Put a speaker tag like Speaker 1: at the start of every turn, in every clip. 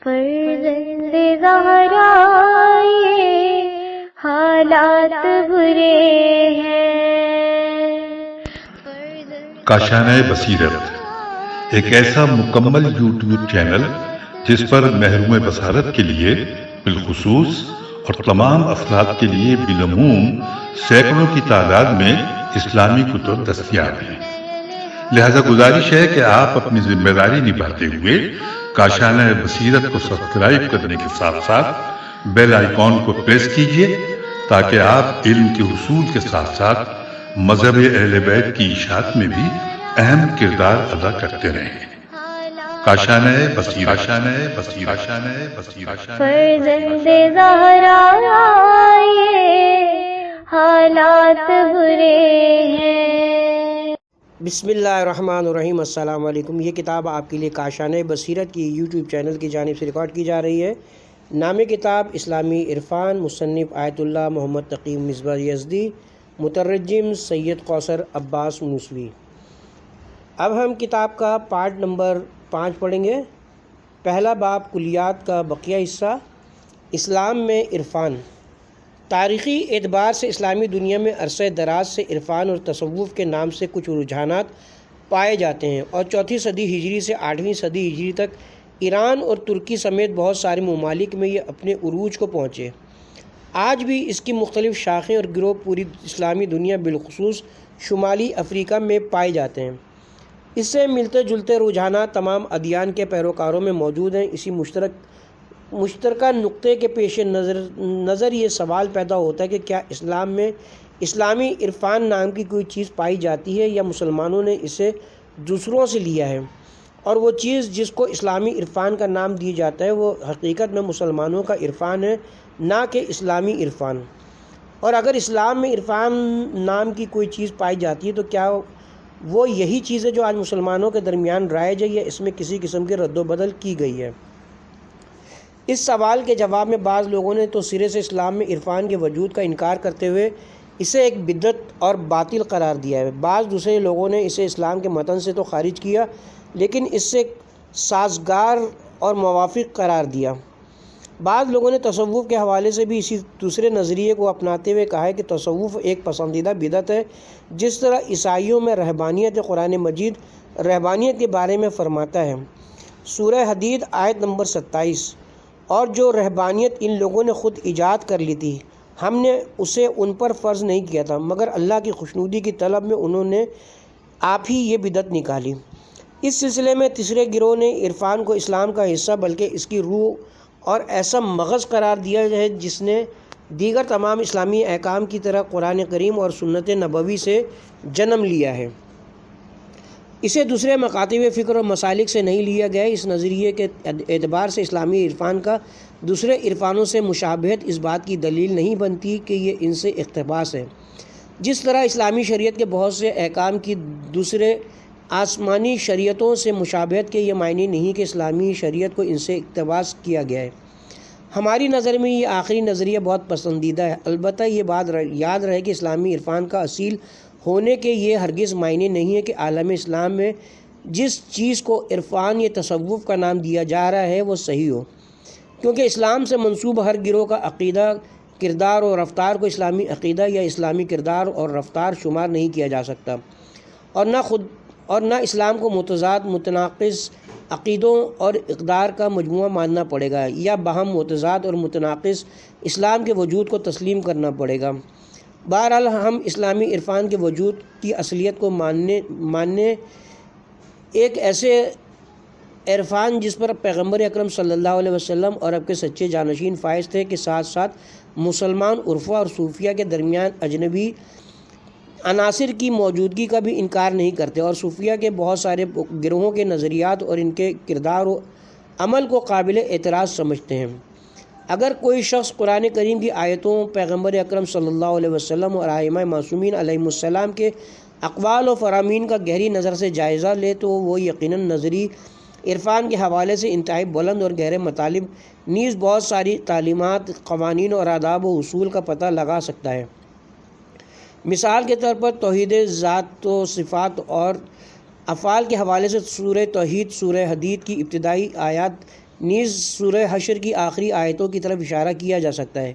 Speaker 1: فرزند زہرا یہ حالات برے ہیں۔
Speaker 2: کاشانہ بصیرت ایک ایسا مکمل یوٹیوب چینل جس پر محروم بصارت کے لیے بالخصوص اور تمام افراد کے لیے بالعموم سینکڑوں کی تعداد میں اسلامی کتب دستیاب ہیں۔ لہذا گزارش ہے کہ آپ اپنی ذمہ داری نبھاتے ہوئے کاشانہ بصیرت کو سبسکرائب کرنے کے ساتھ ساتھ بیل آئیکن کو پریس کیجیے تاکہ آپ علم کے حصول کے ساتھ ساتھ مذہب اہل بیت کی اشاعت میں بھی اہم کردار ادا کرتے رہیں۔ کاشانہ بصیرت۔
Speaker 1: فرزند زہرا یہ حالات برے ہیں۔
Speaker 3: بسم اللہ الرحمن الرحیم۔ السلام علیکم۔ یہ کتاب آپ کے لیے کاشانہ بصیرت کی یوٹیوب چینل کی جانب سے ریکارڈ کی جا رہی ہے۔ نام کتاب اسلامی عرفان، مصنف آیت اللہ محمد تقی مصباح یزدی، مترجم سید قوثر عباس موسوی۔ اب ہم کتاب کا پارٹ نمبر 5 پڑھیں گے۔ پہلا باب کلیات کا بقیہ حصہ، اسلام میں عرفان۔ تاریخی اعتبار سے اسلامی دنیا میں عرصہ دراز سے عرفان اور تصوف کے نام سے کچھ رجحانات پائے جاتے ہیں، اور 4 صدی ہجری سے 8ویں صدی ہجری تک ایران اور ترکی سمیت بہت سارے ممالک میں یہ اپنے عروج کو پہنچے۔ آج بھی اس کی مختلف شاخیں اور گروہ پوری اسلامی دنیا بالخصوص شمالی افریقہ میں پائے جاتے ہیں۔ اس سے ملتے جلتے رجحانات تمام ادیان کے پیروکاروں میں موجود ہیں۔ اسی مشترکہ نقطے کے پیش نظر یہ سوال پیدا ہوتا ہے کہ کیا اسلام میں اسلامی عرفان نام کی کوئی چیز پائی جاتی ہے، یا مسلمانوں نے اسے دوسروں سے لیا ہے، اور وہ چیز جس کو اسلامی عرفان کا نام دیا جاتا ہے وہ حقیقت میں مسلمانوں کا عرفان ہے، نہ کہ اسلامی عرفان۔ اور اگر اسلام میں عرفان نام کی کوئی چیز پائی جاتی ہے تو کیا وہ یہی چیز ہے جو آج مسلمانوں کے درمیان رائج ہے، یا اس میں کسی قسم کی رد و بدل کی گئی ہے؟ اس سوال کے جواب میں بعض لوگوں نے تو سرے سے اسلام میں عرفان کے وجود کا انکار کرتے ہوئے اسے ایک بدعت اور باطل قرار دیا ہے۔ بعض دوسرے لوگوں نے اسے اسلام کے متن سے تو خارج کیا، لیکن اس سے سازگار اور موافق قرار دیا۔ بعض لوگوں نے تصوف کے حوالے سے بھی اسی دوسرے نظریے کو اپناتے ہوئے کہا ہے کہ تصوف ایک پسندیدہ بدعت ہے، جس طرح عیسائیوں میں رہبانیت قرآن مجید رہبانیت کے بارے میں فرماتا ہے۔ سورہ حدید آیت نمبر 27۔ اور جو رہبانیت ان لوگوں نے خود ایجاد کر لی تھی، ہم نے اسے ان پر فرض نہیں کیا تھا، مگر اللہ کی خوشنودی کی طلب میں انہوں نے آپ ہی یہ بدعت نکالی۔ اس سلسلے میں تیسرے گروہ نے عرفان کو اسلام کا حصہ بلکہ اس کی روح اور ایسا مغز قرار دیا ہے جس نے دیگر تمام اسلامی احکام کی طرح قرآن کریم اور سنت نبوی سے جنم لیا ہے۔ اسے دوسرے مکاتب فکر اور مسالک سے نہیں لیا گیا۔ اس نظریے کے اعتبار سے اسلامی عرفان کا دوسرے عرفانوں سے مشابہت اس بات کی دلیل نہیں بنتی کہ یہ ان سے اقتباس ہے۔ جس طرح اسلامی شریعت کے بہت سے احکام کی دوسرے آسمانی شریعتوں سے مشابہت کے یہ معنی نہیں کہ اسلامی شریعت کو ان سے اقتباس کیا گیا ہے۔ ہماری نظر میں یہ آخری نظریہ بہت پسندیدہ ہے۔ البتہ یہ بات یاد رہے کہ اسلامی عرفان کا اصیل ہونے کے یہ ہرگز معنی نہیں ہے کہ عالم اسلام میں جس چیز کو عرفان یا تصوف کا نام دیا جا رہا ہے وہ صحیح ہو، کیونکہ اسلام سے منسوب ہر گروہ کا عقیدہ، کردار اور رفتار کو اسلامی عقیدہ یا اسلامی کردار اور رفتار شمار نہیں کیا جا سکتا، اور نہ اسلام کو متضاد متناقض عقیدوں اور اقدار کا مجموعہ ماننا پڑے گا، یا باہم متضاد اور متناقض اسلام کے وجود کو تسلیم کرنا پڑے گا۔ بہرحال ہم اسلامی عرفان کے وجود کی اصلیت کو ماننے ایک ایسے عرفان جس پر پیغمبر اکرم صلی اللہ علیہ وسلم اور اب کے سچے جانشین فائز تھے کے ساتھ ساتھ مسلمان عرفا اور صوفیہ کے درمیان اجنبی عناصر کی موجودگی کا بھی انکار نہیں کرتے، اور صوفیہ کے بہت سارے گروہوں کے نظریات اور ان کے کردار و عمل کو قابل اعتراض سمجھتے ہیں۔ اگر کوئی شخص قرآن کریم کی آیتوں، پیغمبر اکرم صلی اللہ علیہ وسلم اور ائمہ معصومین علیہم السلام کے اقوال و فرامین کا گہری نظر سے جائزہ لے تو وہ یقیناً نظری عرفان کے حوالے سے انتہائی بلند اور گہرے مطالب نیز بہت ساری تعلیمات، قوانین اور آداب و اصول کا پتہ لگا سکتا ہے۔ مثال کے طور پر توحید ذات و صفات اور افعال کے حوالے سے سورہ توحید، سورہ حدید کی ابتدائی آیات نیز سورہ حشر کی آخری آیتوں کی طرف اشارہ کیا جا سکتا ہے۔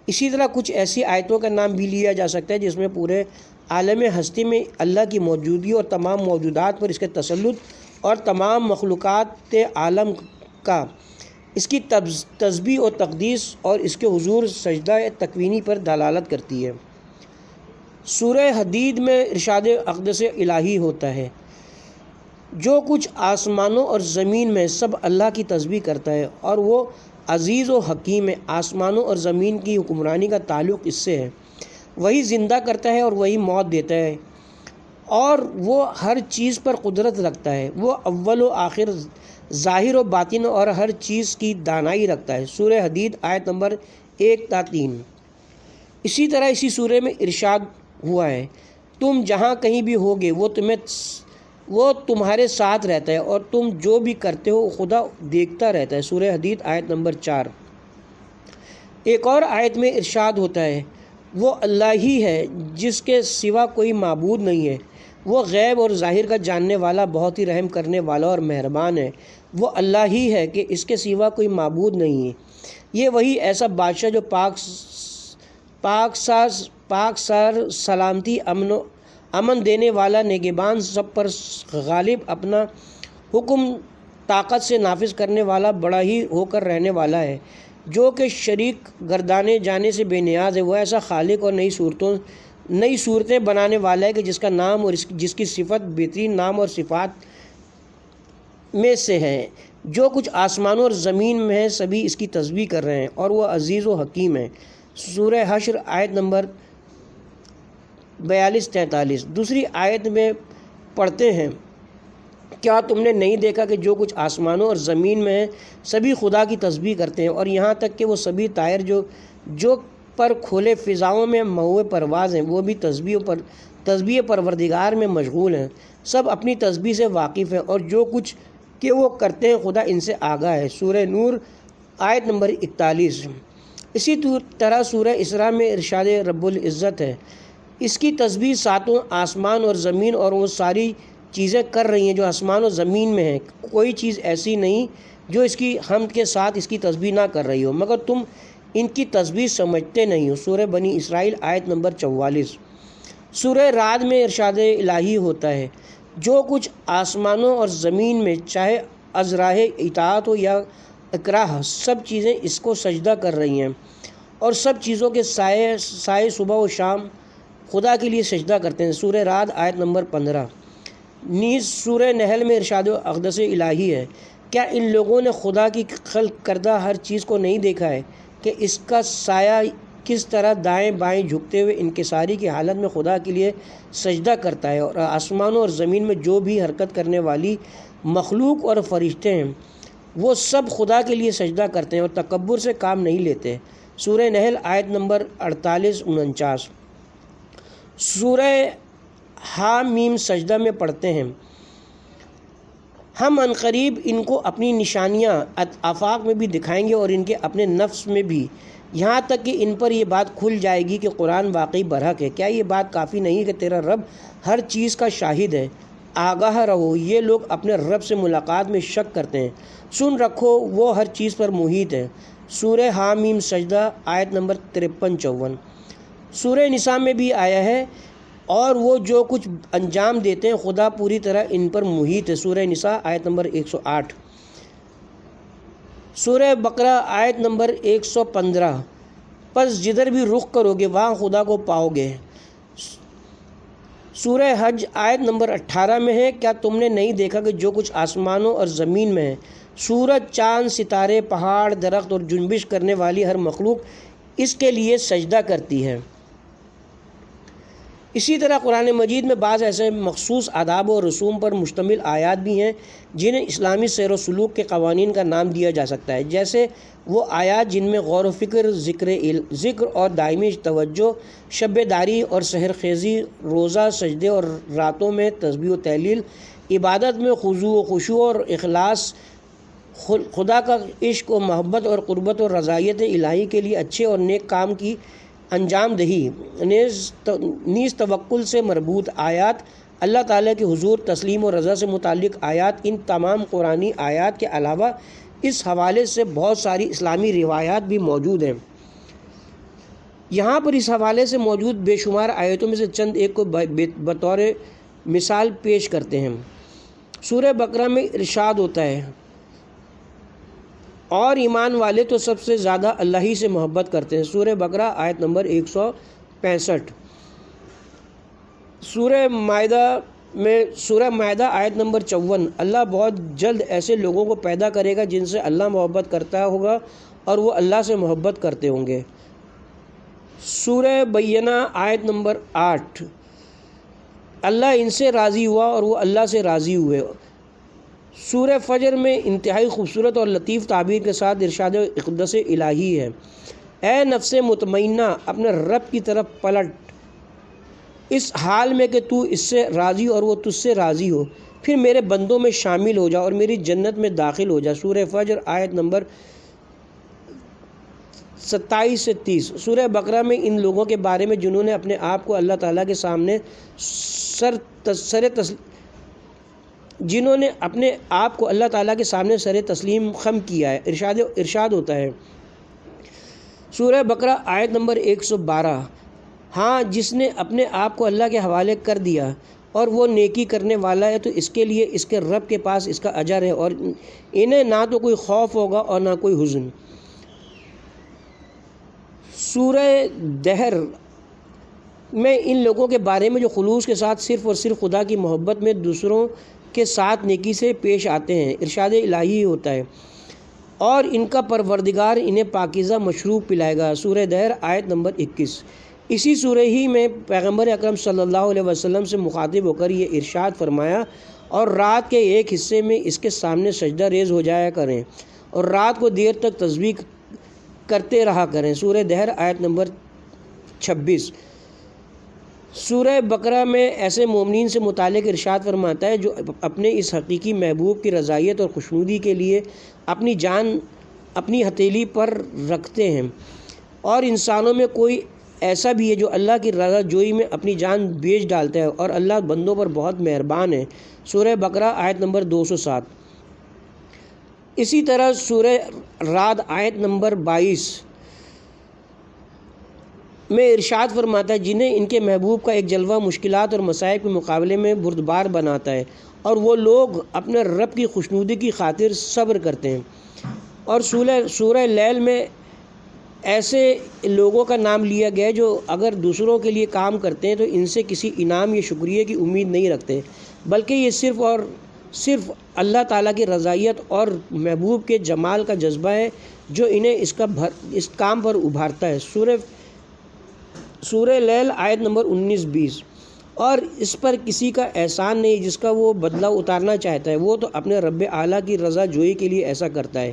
Speaker 3: اسی طرح کچھ ایسی آیتوں کا نام بھی لیا جا سکتا ہے جس میں پورے عالم ہستی میں اللہ کی موجودگی اور تمام موجودات پر اس کے تسلط اور تمام مخلوقات عالم کا اس کی تسبیح و تقدیس اور اس کے حضور سجدہ تکوینی پر دلالت کرتی ہے۔ سورہ حدید میں ارشاد اقدس الہی ہوتا ہے، جو کچھ آسمانوں اور زمین میں سب اللہ کی تسبیح کرتا ہے اور وہ عزیز و حکیم ہے۔ آسمانوں اور زمین کی حکمرانی کا تعلق اس سے ہے، وہی زندہ کرتا ہے اور وہی موت دیتا ہے، اور وہ ہر چیز پر قدرت رکھتا ہے۔ وہ اول و آخر، ظاہر و باطن اور ہر چیز کی دانائی رکھتا ہے۔ سورہ حدید آیت نمبر 1 تا 3۔ اسی طرح اسی سورہ میں ارشاد ہوا ہے، تم جہاں کہیں بھی ہوگے وہ تمہارے ساتھ رہتا ہے اور تم جو بھی کرتے ہو خدا دیکھتا رہتا ہے۔ سورہ حدید آیت نمبر 4۔ ایک اور آیت میں ارشاد ہوتا ہے، وہ اللہ ہی ہے جس کے سوا کوئی معبود نہیں ہے، وہ غیب اور ظاہر کا جاننے والا، بہت ہی رحم کرنے والا اور مہربان ہے۔ وہ اللہ ہی ہے کہ اس کے سوا کوئی معبود نہیں ہے۔ یہ وہی ایسا بادشاہ جو پاک سار، سلامتی، امن دینے والا، نگہبان، سب پر غالب، اپنا حکم طاقت سے نافذ کرنے والا، بڑا ہی ہو کر رہنے والا ہے، جو کہ شریک گردانے جانے سے بے نیاز ہے۔ وہ ایسا خالق اور نئی صورتیں بنانے والا ہے کہ جس کا نام اور جس کی صفت بہترین نام اور صفات میں سے ہے۔ جو کچھ آسمانوں اور زمین میں ہے سبھی اس کی تسبیح کر رہے ہیں اور وہ عزیز و حکیم ہے۔ سورہ حشر آیت نمبر 42-43۔ دوسری آیت میں پڑھتے ہیں، کیا تم نے نہیں دیکھا کہ جو کچھ آسمانوں اور زمین میں ہے سبھی خدا کی تسبیح کرتے ہیں، اور یہاں تک کہ وہ سبھی طائر جو پر کھلے فضاؤں میں مہوے پرواز ہیں وہ بھی تسبیح پروردگار میں مشغول ہیں۔ سب اپنی تسبیح سے واقف ہیں اور جو کچھ کہ وہ کرتے ہیں خدا ان سے آگاہ ہے۔ سورہ نور آیت نمبر 41۔ اسی طرح سورہ اسراء میں ارشاد رب العزت ہے، اس کی تسبیح ساتوں آسمان اور زمین اور وہ ساری چیزیں کر رہی ہیں جو آسمان اور زمین میں ہیں، کوئی چیز ایسی نہیں جو اس کی حمد کے ساتھ اس کی تسبیح نہ کر رہی ہو، مگر تم ان کی تسبیح سمجھتے نہیں ہو۔ سورہ بنی اسرائیل آیت نمبر 44۔ سورہ رعد میں ارشاد الہی ہوتا ہے، جو کچھ آسمانوں اور زمین میں، چاہے از راہ اطاعت ہو یا اکراہ، سب چیزیں اس کو سجدہ کر رہی ہیں، اور سب چیزوں کے سائے صبح و شام خدا کے لیے سجدہ کرتے ہیں۔ سورہ رعد آیت نمبر 15۔ نیز سورہ نحل میں ارشاد اقدس الہی ہے، کیا ان لوگوں نے خدا کی خلق کردہ ہر چیز کو نہیں دیکھا ہے کہ اس کا سایہ کس طرح دائیں بائیں جھکتے ہوئے انکساری کی حالت میں خدا کے لیے سجدہ کرتا ہے، اور آسمانوں اور زمین میں جو بھی حرکت کرنے والی مخلوق اور فرشتے ہیں وہ سب خدا کے لیے سجدہ کرتے ہیں اور تکبر سے کام نہیں لیتے۔ سورہ نحل آیت نمبر 48-49۔ سورہ حامیم سجدہ میں پڑھتے ہیں، ہم عنقریب ان کو اپنی نشانیاں آفاق میں بھی دکھائیں گے اور ان کے اپنے نفس میں بھی، یہاں تک کہ ان پر یہ بات کھل جائے گی کہ قرآن واقعی برحق ہے۔ کیا یہ بات کافی نہیں کہ تیرا رب ہر چیز کا شاہد ہے؟ آگاہ رہو، یہ لوگ اپنے رب سے ملاقات میں شک کرتے ہیں، سن رکھو وہ ہر چیز پر محیط ہے۔ سورہ حامیم سجدہ آیت نمبر 53-54۔ سورہ نساء میں بھی آیا ہے، اور وہ جو کچھ انجام دیتے ہیں خدا پوری طرح ان پر محیط ہے۔ سورہ نساء آیت نمبر 108۔ سورہ بقرہ آیت نمبر 115۔ پس جدھر بھی رخ کرو گے وہاں خدا کو پاؤ گے۔ سورہ حج آیت نمبر 18 میں ہے، کیا تم نے نہیں دیکھا کہ جو کچھ آسمانوں اور زمین میں ہے، سورج، چاند، ستارے، پہاڑ، درخت اور جنبش کرنے والی ہر مخلوق اس کے لیے سجدہ کرتی ہے۔ اسی طرح قرآن مجید میں بعض ایسے مخصوص آداب و رسوم پر مشتمل آیات بھی ہیں جنہیں اسلامی سیر و سلوک کے قوانین کا نام دیا جا سکتا ہے، جیسے وہ آیات جن میں غور و فکر، ذکر اور دائمی توجہ، شب داری اور سحر خیزی، روزہ، سجدے اور راتوں میں تسبیح و تہلیل، عبادت میں خضوع و خشوع اور اخلاص، خدا کا عشق و محبت اور قربت اور رضایت الہی کے لیے اچھے اور نیک کام کی انجام دہی، نیز توکل سے مربوط آیات، اللہ تعالیٰ کے حضور تسلیم و رضا سے متعلق آیات، ان تمام قرآنی آیات کے علاوہ اس حوالے سے بہت ساری اسلامی روایات بھی موجود ہیں۔ یہاں پر اس حوالے سے موجود بے شمار آیتوں میں سے چند ایک کو بطور مثال پیش کرتے ہیں۔ سورہ بقرہ میں ارشاد ہوتا ہے، اور ایمان والے تو سب سے زیادہ اللہ ہی سے محبت کرتے ہیں۔ سورہ بقرہ آیت نمبر 165۔ سورہ مائدہ آیت نمبر 54، اللہ بہت جلد ایسے لوگوں کو پیدا کرے گا جن سے اللہ محبت کرتا ہوگا اور وہ اللہ سے محبت کرتے ہوں گے۔ سورہ بینہ آیت نمبر 8، اللہ ان سے راضی ہوا اور وہ اللہ سے راضی ہوئے۔ سورہ فجر میں انتہائی خوبصورت اور لطیف تعبیر کے ساتھ ارشاد اقدس الہی ہے، اے نفس مطمئنہ اپنے رب کی طرف پلٹ، اس حال میں کہ تو اس سے راضی اور وہ تجھ سے راضی ہو، پھر میرے بندوں میں شامل ہو جا اور میری جنت میں داخل ہو جا۔ سورہ فجر آیت نمبر 27 سے 30۔ سورہ بقرہ میں ان لوگوں کے بارے میں جنہوں نے اپنے آپ کو اللہ تعالیٰ کے سامنے سر تسلیم خم کیا ہے، ارشاد ہوتا ہے سورہ بقرہ آیت نمبر 112، ہاں جس نے اپنے آپ کو اللہ کے حوالے کر دیا اور وہ نیکی کرنے والا ہے تو اس کے لیے اس کے رب کے پاس اس کا اجر ہے، اور انہیں نہ تو کوئی خوف ہوگا اور نہ کوئی حزن۔ سورہ دہر میں ان لوگوں کے بارے میں جو خلوص کے ساتھ صرف اور صرف خدا کی محبت میں دوسروں کے ساتھ نیکی سے پیش آتے ہیں، ارشاد الہی ہوتا ہے، اور ان کا پروردگار انہیں پاکیزہ مشروب پلائے گا۔ سورہ دہر آیت نمبر 21۔ اسی سورہ ہی میں پیغمبر اکرم صلی اللہ علیہ وسلم سے مخاطب ہو کر یہ ارشاد فرمایا، اور رات کے ایک حصے میں اس کے سامنے سجدہ ریز ہو جایا کریں اور رات کو دیر تک تسبیح کرتے رہا کریں۔ سورہ دہر آیت نمبر 26۔ سورہ بقرہ میں ایسے مومنین سے متعلق ارشاد فرماتا ہے جو اپنے اس حقیقی محبوب کی رضائیت اور خوشنودی کے لیے اپنی جان اپنی ہتھیلی پر رکھتے ہیں، اور انسانوں میں کوئی ایسا بھی ہے جو اللہ کی رضا جوئی میں اپنی جان بیچ ڈالتا ہے، اور اللہ بندوں پر بہت مہربان ہے۔ سورہ بقرہ آیت نمبر 207۔ اسی طرح سورہ رعد آیت نمبر 22 میں ارشاد فرماتا ہے، جنہیں ان کے محبوب کا ایک جلوہ مشکلات اور مصائب کے مقابلے میں بردبار بناتا ہے، اور وہ لوگ اپنے رب کی خوشنودی کی خاطر صبر کرتے ہیں۔ اور سورہ لیل میں ایسے لوگوں کا نام لیا گیا ہے جو اگر دوسروں کے لیے کام کرتے ہیں تو ان سے کسی انعام یا شکریہ کی امید نہیں رکھتے، بلکہ یہ صرف اور صرف اللہ تعالیٰ کی رضائیت اور محبوب کے جمال کا جذبہ ہے جو انہیں اس کام پر ابھارتا ہے۔ سورہ لیل آیت نمبر 19-20۔ اور اس پر کسی کا احسان نہیں جس کا وہ بدلہ اتارنا چاہتا ہے، وہ تو اپنے رب اعلیٰ کی رضا جوئی کے لیے ایسا کرتا ہے۔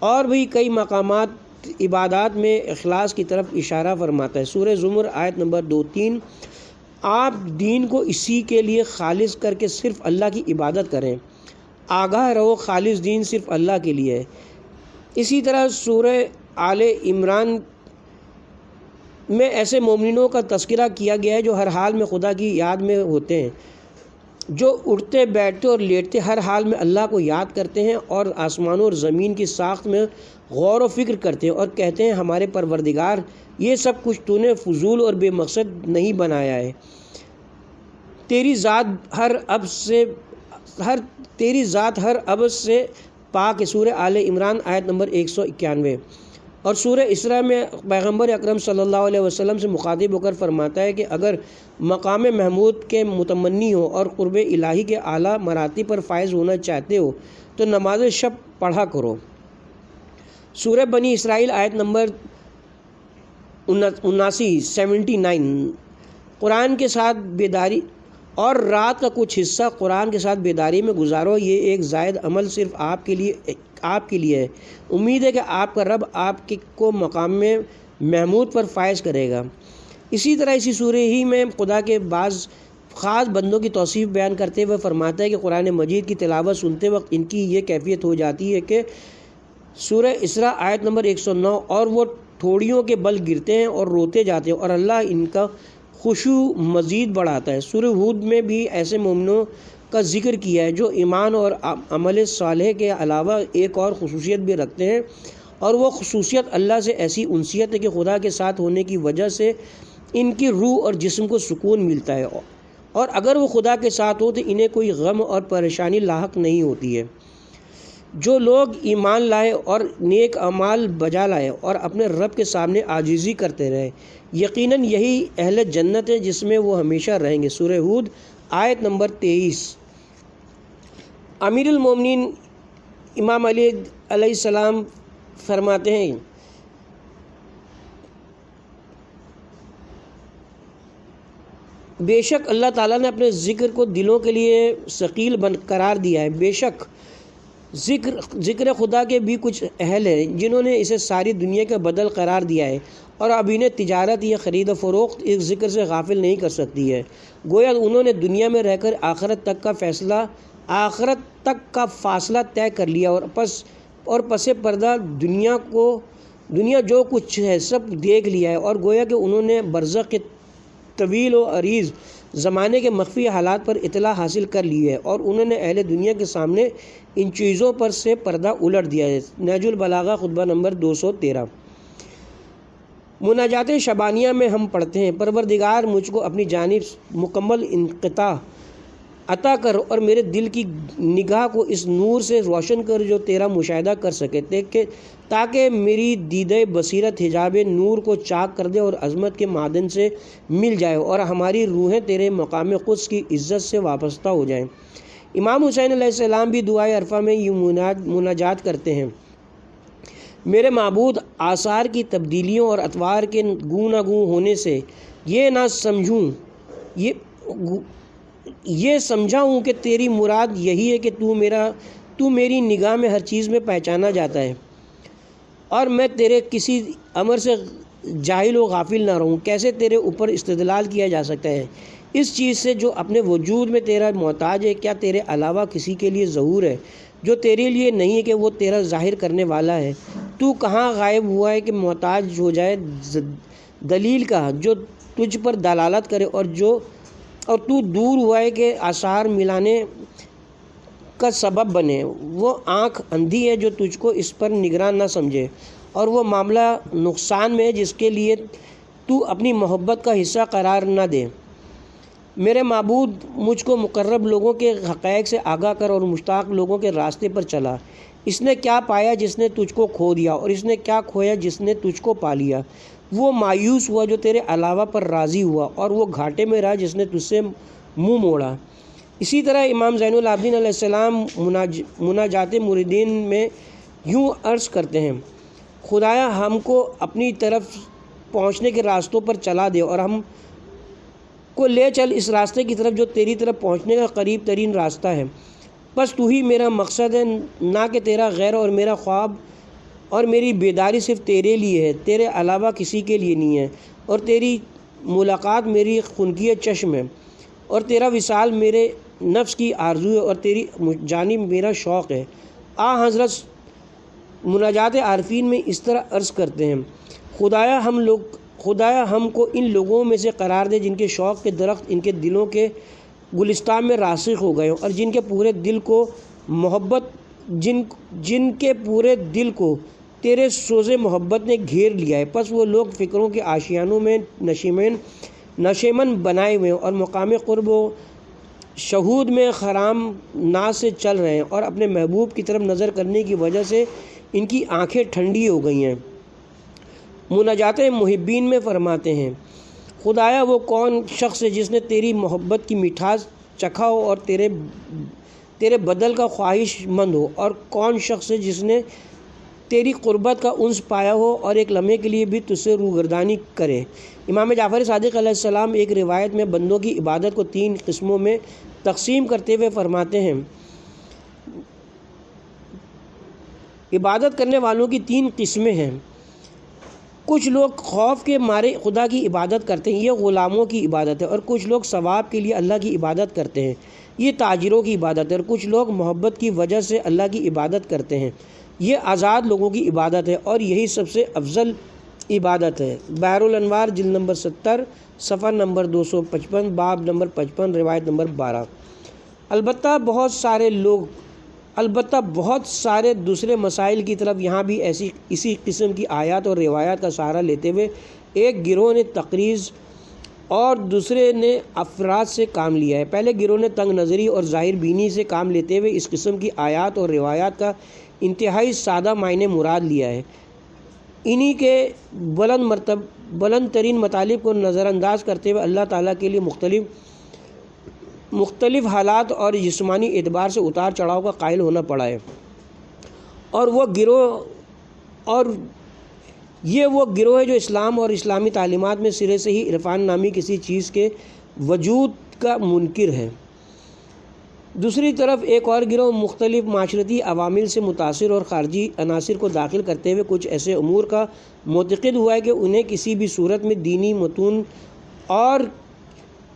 Speaker 3: اور بھی کئی مقامات عبادات میں اخلاص کی طرف اشارہ فرماتا ہے۔ سورہ زمر آیت نمبر 2-3، آپ دین کو اسی کے لیے خالص کر کے صرف اللہ کی عبادت کریں، آگاہ رہو خالص دین صرف اللہ کے لیے ہے۔ اسی طرح سورہ آل عمران میں ایسے مومنینوں کا تذکرہ کیا گیا ہے جو ہر حال میں خدا کی یاد میں ہوتے ہیں، جو اٹھتے بیٹھتے اور لیٹتے ہر حال میں اللہ کو یاد کرتے ہیں، اور آسمانوں اور زمین کی ساخت میں غور و فکر کرتے ہیں، اور کہتے ہیں ہمارے پروردگار یہ سب کچھ تو نے فضول اور بے مقصد نہیں بنایا ہے، تیری ذات ہر عبث سے پاک ہے۔ سورہ آل عمران آیت نمبر 191۔ اور سورہ اسراء میں پیغمبر اکرم صلی اللہ علیہ وسلم سے مخاطب ہو کر فرماتا ہے کہ اگر مقام محمود کے متمنی ہو اور قرب الہی کے اعلیٰ مراتب پر فائز ہونا چاہتے ہو تو نماز شب پڑھا کرو۔ سورہ بنی اسرائیل آیت نمبر 79 قرآن کے ساتھ بیداری اور رات کا کچھ حصہ قرآن کے ساتھ بیداری میں گزارو، یہ ایک زائد عمل صرف آپ کے لیے ہے، امید ہے کہ آپ کا رب آپ کو مقام میں محمود پر فائز کرے گا۔ اسی طرح اسی سورہ ہی میں خدا کے بعض خاص بندوں کی توصیف بیان کرتے ہوئے فرماتا ہے کہ قرآن مجید کی تلاوت سنتے وقت ان کی یہ کیفیت ہو جاتی ہے کہ سورہ اسراء آیت نمبر 109، اور وہ ٹھوڑیوں کے بل گرتے ہیں اور روتے جاتے ہیں، اور اللہ ان کا خشوع مزید بڑھاتا ہے۔ سورہ ہود میں بھی ایسے مومنوں کا ذکر کیا ہے، جو ایمان اور عمل صالح کے علاوہ ایک اور خصوصیت بھی رکھتے ہیں، اور وہ خصوصیت اللہ سے ایسی انسیت ہے کہ خدا کے ساتھ ہونے کی وجہ سے ان کی روح اور جسم کو سکون ملتا ہے، اور اگر وہ خدا کے ساتھ ہو تو انہیں کوئی غم اور پریشانی لاحق نہیں ہوتی ہے۔ جو لوگ ایمان لائے اور نیک اعمال بجا لائے اور اپنے رب کے سامنے عاجزی کرتے رہے، یقیناً یہی اہل جنت ہے جس میں وہ ہمیشہ رہیں گے۔ سورہ ہود آیت نمبر 23۔ امیر المومنین امام علی علیہ السلام فرماتے ہیں، بے شک اللہ تعالیٰ نے اپنے ذکر کو دلوں کے لیے ثقیل قرار دیا ہے۔ بے شک ذکر خدا کے بھی کچھ اہل ہیں جنہوں نے اسے ساری دنیا کا بدل قرار دیا ہے، اور اب انہیں تجارت یا خرید و فروخت اس ذکر سے غافل نہیں کر سکتی ہے۔ گویا انہوں نے دنیا میں رہ کر آخرت تک کا فاصلہ طے کر لیا، اور پس پردہ دنیا جو کچھ ہے سب دیکھ لیا ہے، اور گویا کہ انہوں نے برزخ کے طویل و عریض زمانے کے مخفی حالات پر اطلاع حاصل کر لی ہے، اور انہوں نے اہل دنیا کے سامنے ان چیزوں پر سے پردہ الٹ دیا ہے۔ نہج البلاغہ خطبہ نمبر 213۔ مناجات شبانیہ میں ہم پڑھتے ہیں، پروردگار مجھ کو اپنی جانب مکمل انقطاع عطا کر اور میرے دل کی نگاہ کو اس نور سے روشن کر جو تیرا مشاہدہ کر سکے، تاکہ میری دیدہ بصیرت حجاب نور کو چاک کر دے اور عظمت کے معدن سے مل جائے، اور ہماری روحیں تیرے مقام قدس کی عزت سے وابستہ ہو جائیں۔ امام حسین علیہ السلام بھی دعائے عرفہ میں یہ مناجات کرتے ہیں، میرے معبود، آثار کی تبدیلیوں اور اطوار کے گوں نہ گوں ہونے سے یہ نہ سمجھوں، یہ سمجھا ہوں کہ تیری مراد یہی ہے کہ تو میری نگاہ میں ہر چیز میں پہچانا جاتا ہے، اور میں تیرے کسی امر سے جاہل و غافل نہ رہوں۔ کیسے تیرے اوپر استدلال کیا جا سکتا ہے اس چیز سے جو اپنے وجود میں تیرا محتاج ہے؟ کیا تیرے علاوہ کسی کے لیے ظہور ہے جو تیرے لیے نہیں ہے کہ وہ تیرا ظاہر کرنے والا ہے؟ تو کہاں غائب ہوا ہے کہ محتاج ہو جائے دلیل کا جو تجھ پر دلالت کرے، اور تو دور ہوا ہے کہ آثار ملانے کا سبب بنے۔ وہ آنکھ اندھی ہے جو تجھ کو اس پر نگراں نہ سمجھے، اور وہ معاملہ نقصان میں ہے جس کے لیے تو اپنی محبت کا حصہ قرار نہ دے۔ میرے معبود، مجھ کو مقرب لوگوں کے حقائق سے آگاہ کر اور مشتاق لوگوں کے راستے پر چلا۔ اس نے کیا پایا جس نے تجھ کو کھو دیا، اور اس نے کیا کھویا جس نے تجھ کو پا لیا؟ وہ مایوس ہوا جو تیرے علاوہ پر راضی ہوا، اور وہ گھاٹے میں رہا جس نے تجھ سے منہ موڑا۔ اسی طرح امام زین العابدین علیہ السلام مناجات مریدین میں یوں عرض کرتے ہیں، خدایا ہم کو اپنی طرف پہنچنے کے راستوں پر چلا دے، اور ہم کو لے چل اس راستے کی طرف جو تیری طرف پہنچنے کا قریب ترین راستہ ہے۔ بس تو ہی میرا مقصد ہے، نہ کہ تیرا غیر، اور میرا خواب اور میری بیداری صرف تیرے لیے ہے، تیرے علاوہ کسی کے لیے نہیں ہے، اور تیری ملاقات میری خنکی چشم ہے، اور تیرا وصال میرے نفس کی آرزو ہے، اور تیری جانب میرا شوق ہے۔ حضرت مناجات عارفین میں اس طرح عرض کرتے ہیں، خدایا ہم کو ان لوگوں میں سے قرار دے جن کے شوق کے درخت ان کے دلوں کے گلستان میں راسخ ہو گئے ہوں، اور جن کے پورے دل کو تیرے سوز محبت نے گھیر لیا ہے۔ پس وہ لوگ فکروں کے آشیانوں میں نشیمن بنائے ہوئے ہیں، اور مقام قرب و شہود میں خرام ناز سے چل رہے ہیں، اور اپنے محبوب کی طرف نظر کرنے کی وجہ سے ان کی آنکھیں ٹھنڈی ہو گئی ہیں۔ مناجات محبین میں فرماتے ہیں، خدایا وہ کون شخص ہے جس نے تیری محبت کی مٹھاس چکھا ہو اور تیرے بدل کا خواہش مند ہو، اور کون شخص ہے جس نے تیری قربت کا انس پایا ہو اور ایک لمحے کے لیے بھی تجھ سے روگردانی کرے۔ امام جعفر صادق علیہ السلام ایک روایت میں بندوں کی عبادت کو 3 قسموں میں تقسیم کرتے ہوئے فرماتے ہیں، عبادت کرنے والوں کی 3 قسمیں ہیں۔ کچھ لوگ خوف کے مارے خدا کی عبادت کرتے ہیں، یہ غلاموں کی عبادت ہے، اور کچھ لوگ ثواب کے لیے اللہ کی عبادت کرتے ہیں، یہ تاجروں کی عبادت ہے، اور کچھ لوگ محبت کی وجہ سے اللہ کی عبادت کرتے ہیں، یہ آزاد لوگوں کی عبادت ہے، اور یہی سب سے افضل عبادت ہے۔ بحر الانوار جلد نمبر 70 صفحہ نمبر 255 باب نمبر 55 روایت نمبر 12۔ البتہ بہت سارے دوسرے مسائل کی طرف یہاں بھی اسی قسم کی آیات اور روایات کا سہارا لیتے ہوئے ایک گروہ نے تقریض اور دوسرے نے افراد سے کام لیا ہے۔ پہلے گروہ نے تنگ نظری اور ظاہر بینی سے کام لیتے ہوئے اس قسم کی آیات اور روایات کا انتہائی سادہ معنی مراد لیا ہے۔ انہی کے بلند ترین مطالب کو نظر انداز کرتے ہوئے اللہ تعالیٰ کے لیے مختلف حالات اور جسمانی اعتبار سے اتار چڑھاؤ کا قائل ہونا پڑا ہے، اور یہ وہ گروہ ہے جو اسلام اور اسلامی تعلیمات میں سرے سے ہی عرفان نامی کسی چیز کے وجود کا منکر ہے۔ دوسری طرف ایک اور گروہ مختلف معاشرتی عوامل سے متاثر اور خارجی عناصر کو داخل کرتے ہوئے کچھ ایسے امور کا معتقد ہوا ہے کہ انہیں کسی بھی صورت میں دینی متون اور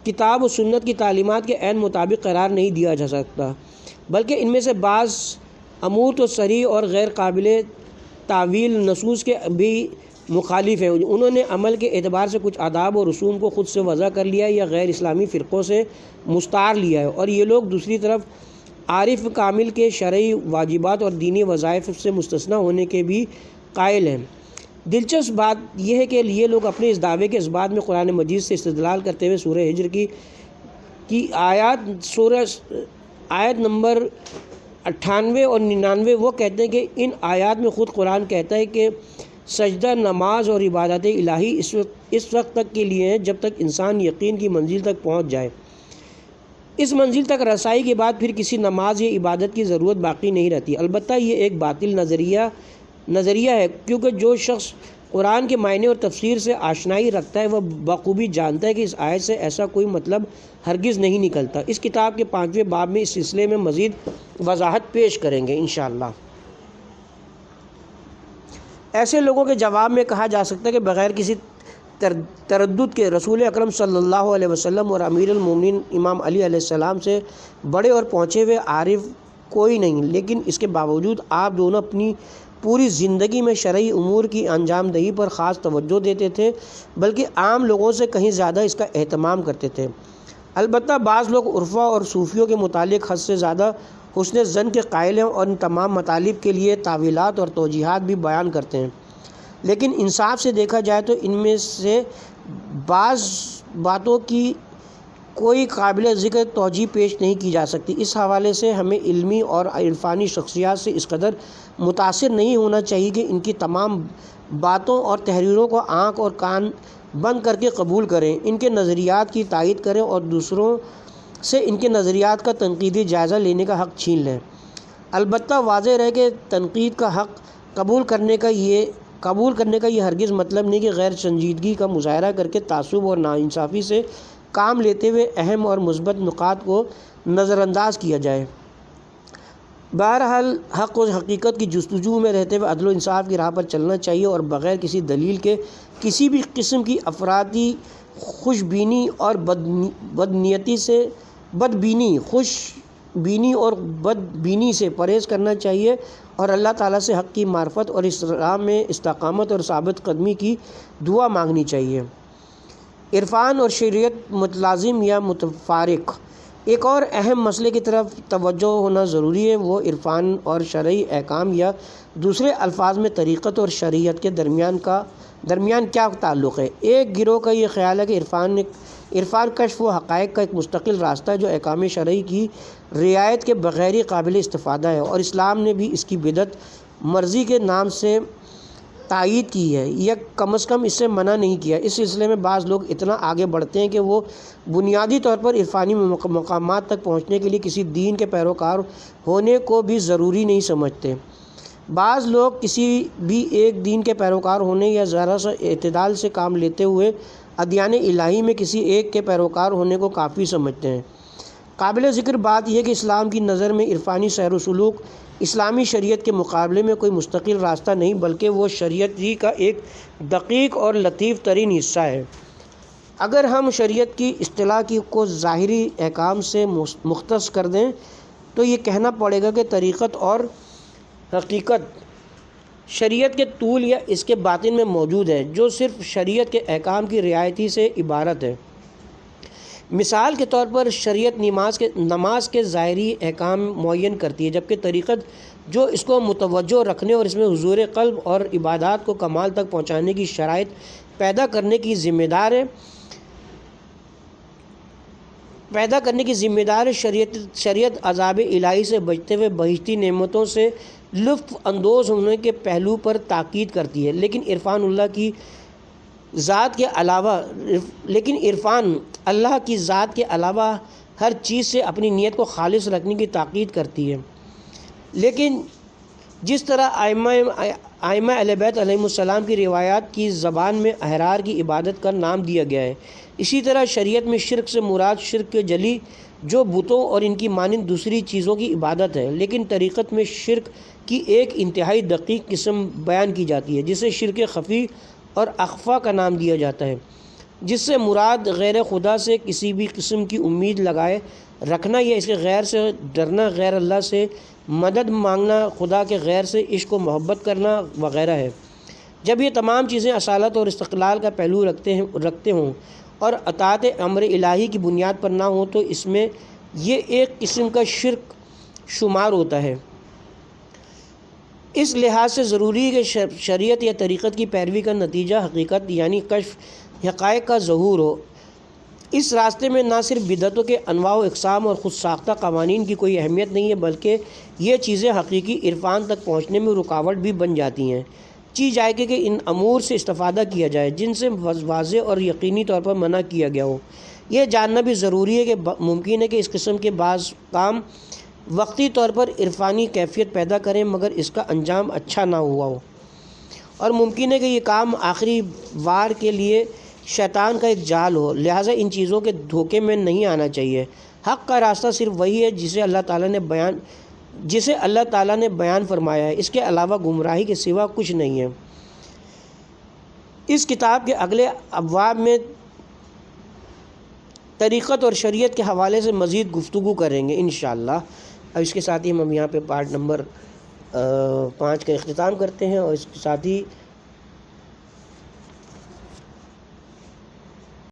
Speaker 3: کتاب و سنت کی تعلیمات کے عین مطابق قرار نہیں دیا جا سکتا، بلکہ ان میں سے بعض امور تو صریح اور غیر قابل تعویل نصوص کے بھی مخالف ہیں۔ انہوں نے عمل کے اعتبار سے کچھ آداب و رسوم کو خود سے وضع کر لیا ہے یا غیر اسلامی فرقوں سے مستعار لیا ہے، اور یہ لوگ دوسری طرف عارف کامل کے شرعی واجبات اور دینی وظائف سے مستثنی ہونے کے بھی قائل ہیں۔ دلچسپ بات یہ ہے کہ یہ لوگ اپنے اس دعوے کے اثبات میں قرآن مجید سے استدلال کرتے ہوئے سورہ ہجر کی آیت نمبر 98 اور 99 وہ کہتے ہیں کہ ان آیات میں خود قرآن کہتا ہے کہ سجدہ، نماز اور عبادت الہی اس وقت تک کے لیے ہیں جب تک انسان یقین کی منزل تک پہنچ جائے۔ اس منزل تک رسائی کے بعد پھر کسی نماز یا عبادت کی ضرورت باقی نہیں رہتی۔ البتہ یہ ایک باطل نظریہ ہے، کیونکہ جو شخص قرآن کے معنی اور تفسیر سے آشنائی رکھتا ہے وہ بخوبی جانتا ہے کہ اس آیت سے ایسا کوئی مطلب ہرگز نہیں نکلتا۔ اس کتاب کے 5ویں باب میں اس سلسلے میں مزید وضاحت پیش کریں گے انشاءاللہ۔ ایسے لوگوں کے جواب میں کہا جا سکتا ہے کہ بغیر کسی تردد کے رسول اکرم صلی اللہ علیہ وسلم اور امیر المومنین امام علی علیہ السلام سے بڑے اور پہنچے ہوئے عارف کوئی نہیں، لیکن اس کے باوجود آپ دونوں اپنی پوری زندگی میں شرعی امور کی انجام دہی پر خاص توجہ دیتے تھے، بلکہ عام لوگوں سے کہیں زیادہ اس کا اہتمام کرتے تھے۔ البتہ بعض لوگ عرفا اور صوفیوں کے متعلق حد سے زیادہ حسن ظن کے قائل ہیں اور ان تمام مطالب کے لیے تعویلات اور توجیحات بھی بیان کرتے ہیں، لیکن انصاف سے دیکھا جائے تو ان میں سے بعض باتوں کی کوئی قابل ذکر توجیہ پیش نہیں کی جا سکتی۔ اس حوالے سے ہمیں علمی اور عرفانی شخصیات سے اس قدر متاثر نہیں ہونا چاہیے کہ ان کی تمام باتوں اور تحریروں کو آنکھ اور کان بند کر کے قبول کریں، ان کے نظریات کی تائید کریں اور دوسروں سے ان کے نظریات کا تنقیدی جائزہ لینے کا حق چھین لیں۔ البتہ واضح رہے کہ تنقید کا حق قبول کرنے کا یہ ہرگز مطلب نہیں کہ غیر سنجیدگی کا مظاہرہ کر کے تعصب اور ناانصافی سے کام لیتے ہوئے اہم اور مثبت نکات کو نظر انداز کیا جائے۔ بہرحال حق و حقیقت کی جستجو میں رہتے ہوئے عدل و انصاف کی راہ پر چلنا چاہیے اور بغیر کسی دلیل کے کسی بھی قسم کی افراطی خوش بینی اور بدبینی سے پرہیز کرنا چاہیے اور اللہ تعالیٰ سے حق کی معرفت اور اس راہ میں استقامت اور ثابت قدمی کی دعا مانگنی چاہیے۔ عرفان اور شریعت متلازم یا متفارق؟ ایک اور اہم مسئلے کی طرف توجہ ہونا ضروری ہے، وہ عرفان اور شرعی احکام یا دوسرے الفاظ میں طریقت اور شریعت کے درمیان کیا تعلق ہے۔ ایک گروہ کا یہ خیال ہے کہ عرفان کشف و حقائق کا ایک مستقل راستہ ہے جو احکام شرعی کی رعایت کے بغیر ہی قابل استفادہ ہے، اور اسلام نے بھی اس کی بدعت مرضی کے نام سے تائید کی ہے یا کم از کم اس سے منع نہیں کیا۔ اس سلسلے میں بعض لوگ اتنا آگے بڑھتے ہیں کہ وہ بنیادی طور پر عرفانی مقامات تک پہنچنے کے لیے کسی دین کے پیروکار ہونے کو بھی ضروری نہیں سمجھتے۔ بعض لوگ کسی بھی ایک دین کے پیروکار ہونے یا ذرا سا اعتدال سے کام لیتے ہوئے ادیان الہی میں کسی ایک کے پیروکار ہونے کو کافی سمجھتے ہیں۔ قابل ذکر بات یہ ہے کہ اسلام کی نظر میں عرفانی سیر و سلوک اسلامی شریعت کے مقابلے میں کوئی مستقل راستہ نہیں، بلکہ وہ شریعت ہی کا ایک دقیق اور لطیف ترین حصہ ہے۔ اگر ہم شریعت کی اصطلاح کو ظاہری احکام سے مختص کر دیں تو یہ کہنا پڑے گا کہ طریقت اور حقیقت شریعت کے طول یا اس کے باطن میں موجود ہے، جو صرف شریعت کے احکام کی رعایت ہی سے عبارت ہے۔ مثال کے طور پر شریعت نماز کے ظاہری احکام معین کرتی ہے، جبکہ طریقت جو اس کو متوجہ رکھنے اور اس میں حضور قلب اور عبادات کو کمال تک پہنچانے کی شرائط پیدا کرنے کی ذمہ دار ہے۔ شریعت عذاب الہی سے بچتے ہوئے بہشتی نعمتوں سے لطف اندوز ہونے کے پہلو پر تاکید کرتی ہے، لیکن عرفان اللہ کی ذات کے علاوہ ہر چیز سے اپنی نیت کو خالص رکھنے کی تاکید کرتی ہے۔ لیکن جس طرح ائمہ اہل بیت علیہم السلام کی روایات کی زبان میں احرار کی عبادت کا نام دیا گیا ہے، اسی طرح شریعت میں شرک سے مراد شرک کے جلی جو بتوں اور ان کی مانند دوسری چیزوں کی عبادت ہے، لیکن طریقت میں شرک کی ایک انتہائی دقیق قسم بیان کی جاتی ہے جسے شرک خفی اور اخفا کا نام دیا جاتا ہے، جس سے مراد غیر خدا سے کسی بھی قسم کی امید لگائے رکھنا یا اس کے غیر سے ڈرنا، غیر اللہ سے مدد مانگنا، خدا کے غیر سے عشق و محبت کرنا وغیرہ ہے۔ جب یہ تمام چیزیں اصالت اور استقلال کا پہلو رکھتے ہوں اور اطاعت امر الہی کی بنیاد پر نہ ہوں تو اس میں یہ ایک قسم کا شرک شمار ہوتا ہے۔ اس لحاظ سے ضروری ہے کہ شریعت یا طریقت کی پیروی کا نتیجہ حقیقت یعنی کشف حقائق کا ظہور ہو۔ اس راستے میں نہ صرف بدعتوں کے انواع و اقسام اور خود ساختہ قوانین کی کوئی اہمیت نہیں ہے، بلکہ یہ چیزیں حقیقی عرفان تک پہنچنے میں رکاوٹ بھی بن جاتی ہیں۔ جائے کہ ان امور سے استفادہ کیا جائے جن سے واضح اور یقینی طور پر منع کیا گیا ہو۔ یہ جاننا بھی ضروری ہے کہ ممکن ہے کہ اس قسم کے بعض کام وقتی طور پر عرفانی کیفیت پیدا کریں مگر اس کا انجام اچھا نہ ہوا ہو، اور ممکن ہے کہ یہ کام آخری وار کے لیے شیطان کا ایک جال ہو، لہٰذا ان چیزوں کے دھوکے میں نہیں آنا چاہیے۔ حق کا راستہ صرف وہی ہے جسے اللہ تعالیٰ نے بیان فرمایا ہے، اس کے علاوہ گمراہی کے سوا کچھ نہیں ہے۔ اس کتاب کے اگلے ابواب میں طریقت اور شریعت کے حوالے سے مزید گفتگو کریں گے انشاءاللہ۔ اب اس کے ساتھ ہی ہم یہاں پہ پارٹ نمبر 5 کا اختتام کرتے ہیں، اور اس کے ساتھ ہی